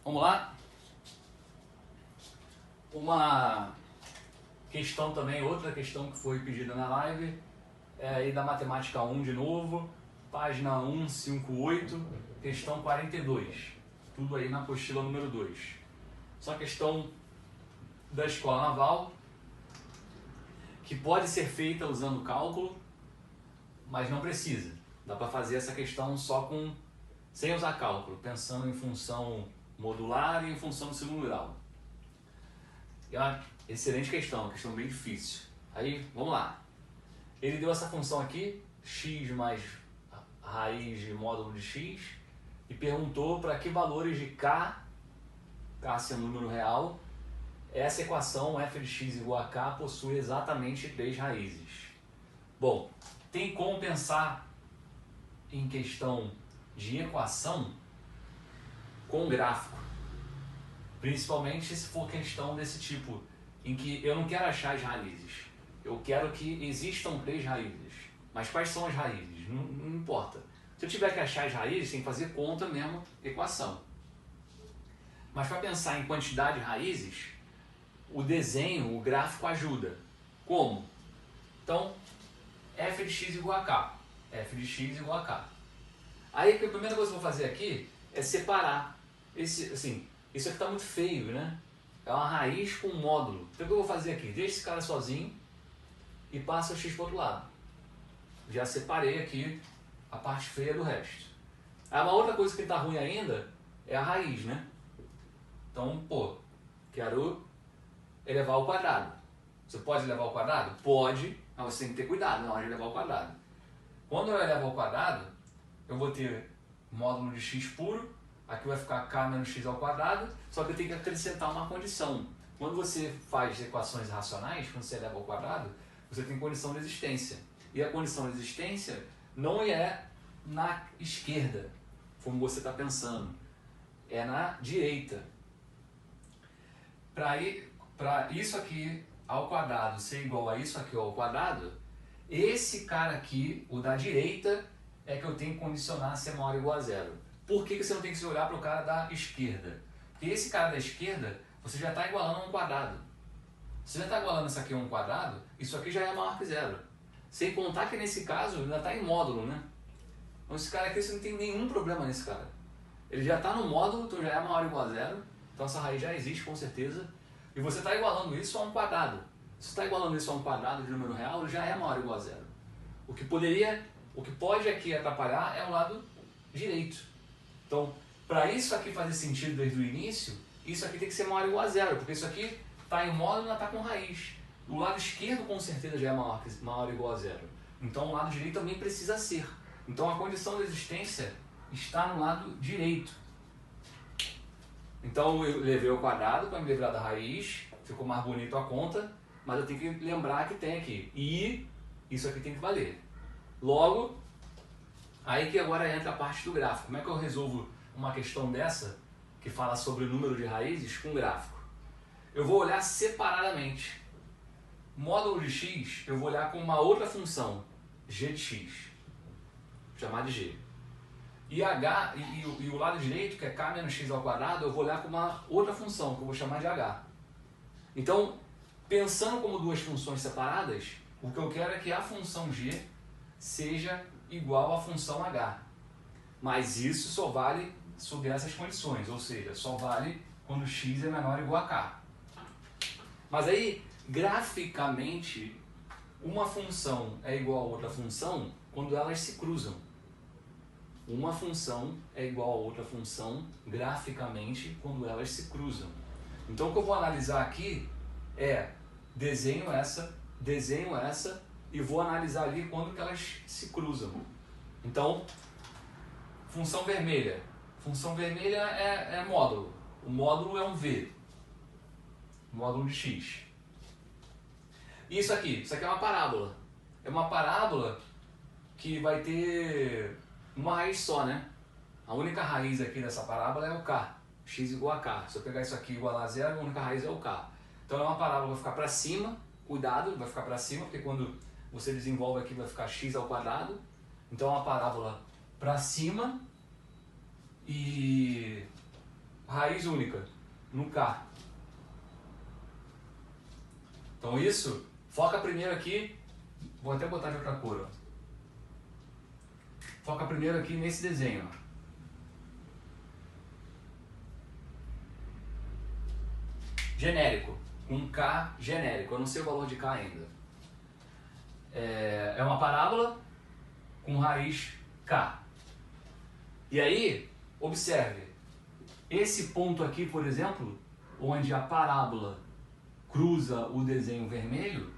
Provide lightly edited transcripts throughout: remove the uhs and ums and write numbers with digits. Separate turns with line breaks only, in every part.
Vamos lá? Uma questão também, outra questão que foi pedida na live, é aí da Matemática 1 de novo, página 158, questão 42. Tudo aí na apostila número 2. Só questão da Escola Naval, que pode ser feita usando cálculo, mas não precisa. Dá para fazer essa questão só sem usar cálculo, pensando em função modular e em função do segundo grau. E é uma excelente questão bem difícil. Aí, vamos lá. Ele deu essa função aqui, x mais raiz de módulo de x, e perguntou para que valores de k sendo número real, essa equação f de x igual a k possui exatamente 3 raízes. Bom, tem como pensar em questão de equação com gráfico, principalmente se for questão desse tipo, em que eu não quero achar as raízes, eu quero que existam 3 raízes. Mas quais são as raízes? Não importa. Se eu tiver que achar as raízes, tem que fazer conta mesmo, equação. Mas para pensar em quantidade de raízes, o desenho, o gráfico ajuda. Como? Então, f de x igual a k. F de x igual a k. Aí a primeira coisa que eu vou fazer aqui é separar. Isso aqui está muito feio, né? É uma raiz com um módulo. Então o que eu vou fazer aqui? Deixa esse cara sozinho e passa o x para o outro lado. Já separei aqui a parte feia do resto. Aí uma outra coisa que está ruim ainda é a raiz, né? Então, quero elevar ao quadrado. Você pode elevar ao quadrado? Pode, mas você tem que ter cuidado na hora de elevar ao quadrado. Quando eu elevo ao quadrado, eu vou ter módulo de x puro, aqui vai ficar k menos x ao quadrado, só que eu tenho que acrescentar uma condição. Quando você faz equações racionais, quando você eleva ao quadrado, você tem condição de existência. E a condição de existência não é na esquerda, como você está pensando, é na direita. Para isso aqui ao quadrado ser igual a isso aqui ao quadrado, esse cara aqui, o da direita, é que eu tenho que condicionar ser maior ou igual a zero. Por que você não tem que se olhar para o cara da esquerda? Porque esse cara da esquerda, você já está igualando a um quadrado. Se você já está igualando isso aqui a um quadrado, isso aqui já é maior que zero. Sem contar que nesse caso ainda está em módulo, né? Então esse cara aqui, você não tem nenhum problema nesse cara. Ele já está no módulo, então já é maior ou igual a zero. Então essa raiz já existe com certeza. E você está igualando isso a um quadrado. Se você está igualando isso a um quadrado de número real, ele já é maior ou igual a zero. O que pode aqui atrapalhar é o lado direito. Então, para isso aqui fazer sentido desde o início, isso aqui tem que ser maior ou igual a zero, porque isso aqui está em módulo e não está com raiz. O lado esquerdo com certeza já é maior ou igual a zero. Então o lado direito também precisa ser. Então a condição de existência está no lado direito. Então eu levei ao quadrado para me livrar da raiz, ficou mais bonito a conta, mas eu tenho que lembrar que tem aqui. E isso aqui tem que valer. Logo, aí que agora entra a parte do gráfico. Como é que eu resolvo uma questão dessa, que fala sobre o número de raízes, com gráfico? Eu vou olhar separadamente. Módulo de x, eu vou olhar com uma outra função, g de x. Vou chamar de g. E o lado direito, que é k menos x ao quadrado, eu vou olhar com uma outra função, que eu vou chamar de h. Então, pensando como duas funções separadas, o que eu quero é que a função g seja igual à função h. Mas isso só vale sob essas condições, ou seja, só vale quando x é menor ou igual a k. Mas aí, graficamente, uma função é igual a outra função quando elas se cruzam. Uma função é igual a outra função graficamente quando elas se cruzam. Então o que eu vou analisar aqui é desenho essa e vou analisar ali quando que elas se cruzam. Então, função vermelha. Função vermelha é módulo. O módulo é um V. Módulo de x. E isso aqui é uma parábola. É uma parábola que vai ter uma raiz só, né? A única raiz aqui dessa parábola é o k. X igual a k. Se eu pegar isso aqui igual a zero, a única raiz é o k. Então é uma parábola que vai ficar para cima. Cuidado, vai ficar para cima, porque quando você desenvolve aqui vai ficar x ao quadrado. Então é uma parábola para cima e raiz única, no K. Então isso, foca primeiro aqui, vou até botar de outra cor, ó. Foca primeiro aqui nesse desenho, ó. Genérico, um K genérico, eu não sei o valor de K ainda. É uma parábola com raiz K. E aí, observe, esse ponto aqui, por exemplo, onde a parábola cruza o desenho vermelho,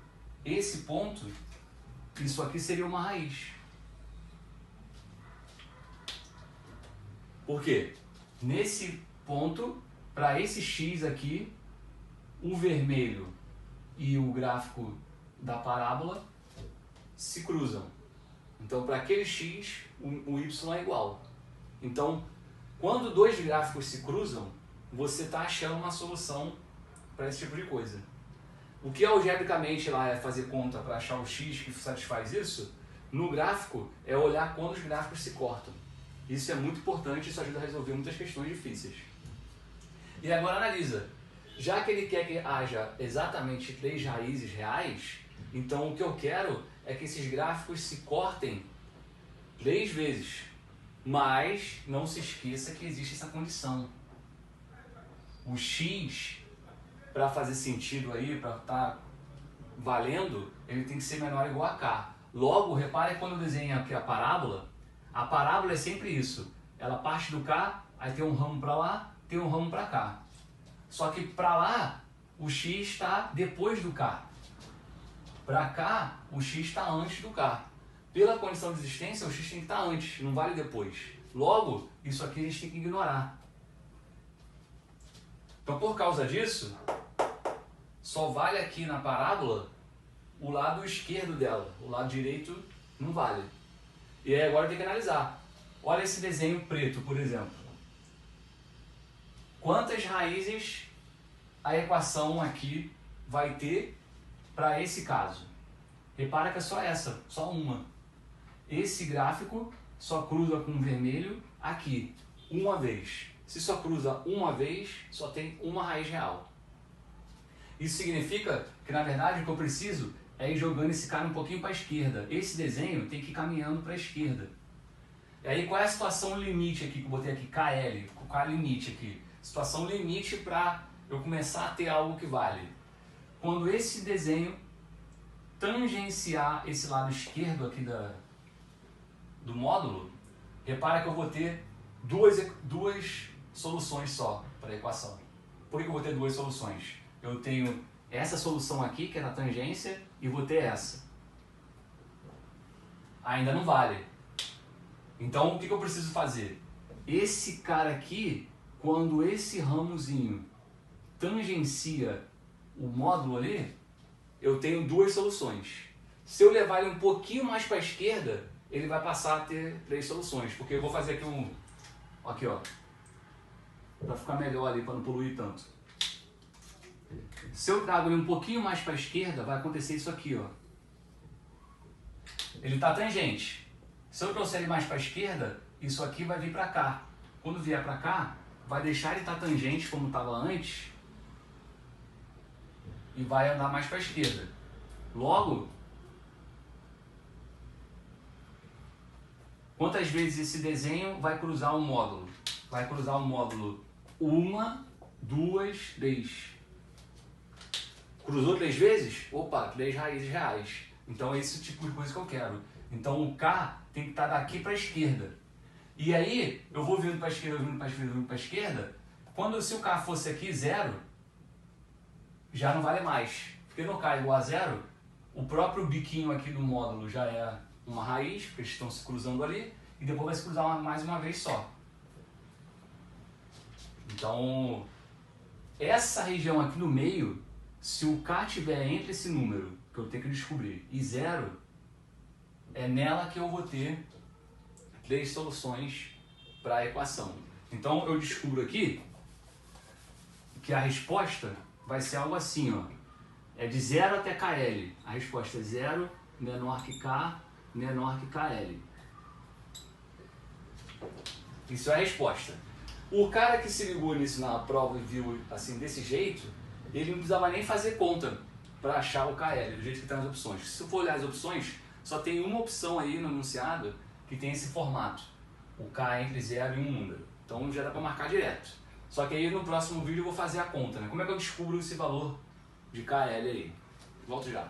esse ponto, isso aqui seria uma raiz. Por quê? Nesse ponto, para esse X aqui, o vermelho e o gráfico da parábola se cruzam. Então, para aquele X, o Y é igual. Então, quando dois gráficos se cruzam, você está achando uma solução para esse tipo de coisa. O que algebricamente lá é fazer conta para achar o X que satisfaz isso, no gráfico é olhar quando os gráficos se cortam. Isso é muito importante, isso ajuda a resolver muitas questões difíceis. E agora analisa. Já que ele quer que haja exatamente 3 raízes reais, então o que eu quero é que esses gráficos se cortem 3 vezes. Mas não se esqueça que existe essa condição. O X, para fazer sentido aí, para estar valendo, ele tem que ser menor ou igual a K. Logo, repare quando eu desenho aqui a parábola é sempre isso. Ela parte do K, aí tem um ramo para lá, tem um ramo para cá. Só que para lá, o X está depois do K. Para cá, o X está antes do K. Pela condição de existência, o X tem que estar antes, não vale depois. Logo, isso aqui a gente tem que ignorar. Então, por causa disso, só vale aqui na parábola o lado esquerdo dela. O lado direito não vale. E aí agora tem que analisar. Olha esse desenho preto, por exemplo. Quantas raízes a equação aqui vai ter para esse caso? Repara que é só essa, só uma. Esse gráfico só cruza com o vermelho aqui, uma vez. Se só cruza uma vez, só tem uma raiz real. Isso significa que, na verdade, o que eu preciso é ir jogando esse cara um pouquinho para a esquerda. Esse desenho tem que ir caminhando para a esquerda. E aí, qual é a situação limite aqui que eu botei aqui? KL, qual é a limite aqui? Situação limite para eu começar a ter algo que vale. Quando esse desenho tangenciar esse lado esquerdo aqui do módulo, repara que eu vou ter duas soluções só para a equação. Por que eu vou ter duas soluções? Eu tenho essa solução aqui, que é na tangência, e vou ter essa. Ainda não vale. Então, o que eu preciso fazer? Esse cara aqui, quando esse ramozinho tangencia o módulo ali, eu tenho duas soluções. Se eu levar ele um pouquinho mais para a esquerda, ele vai passar a ter 3 soluções. Porque eu vou fazer aqui aqui, ó, para ficar melhor ali, para não poluir tanto. Se eu trago ele um pouquinho mais para a esquerda, vai acontecer isso aqui, ó. Ele está tangente. Se eu trouxer ele mais para a esquerda, isso aqui vai vir para cá. Quando vier para cá, vai deixar ele estar tangente como estava antes e vai andar mais para a esquerda. Logo, quantas vezes esse desenho vai cruzar um módulo? Vai cruzar um módulo 1, 2, 3. Cruzou 3 vezes? Opa, 3 raízes reais. Então é esse tipo de coisa que eu quero. Então o K tem que estar daqui para a esquerda. E aí eu vou vindo para a esquerda, vindo para a esquerda, vindo para a esquerda. Se o K fosse aqui 0, já não vale mais. Porque no K igual a 0, o próprio biquinho aqui do módulo já é uma raiz, porque eles estão se cruzando ali, e depois vai se cruzar mais uma vez só. Então, essa região aqui no meio, se o K estiver entre esse número, que eu tenho que descobrir, e 0, é nela que eu vou ter 3 soluções para a equação. Então, eu descubro aqui que a resposta vai ser algo assim, ó. É de 0 até KL. A resposta é 0, menor que K, menor que KL. Isso é a resposta. O cara que se ligou nisso na prova e viu assim desse jeito, ele não precisava nem fazer conta para achar o KL, do jeito que está nas opções. Se for olhar as opções, só tem uma opção aí no enunciado que tem esse formato, o K entre 0 e um número. Então já dá para marcar direto. Só que aí no próximo vídeo eu vou fazer a conta, né? Como é que eu descubro esse valor de KL aí? Volto já.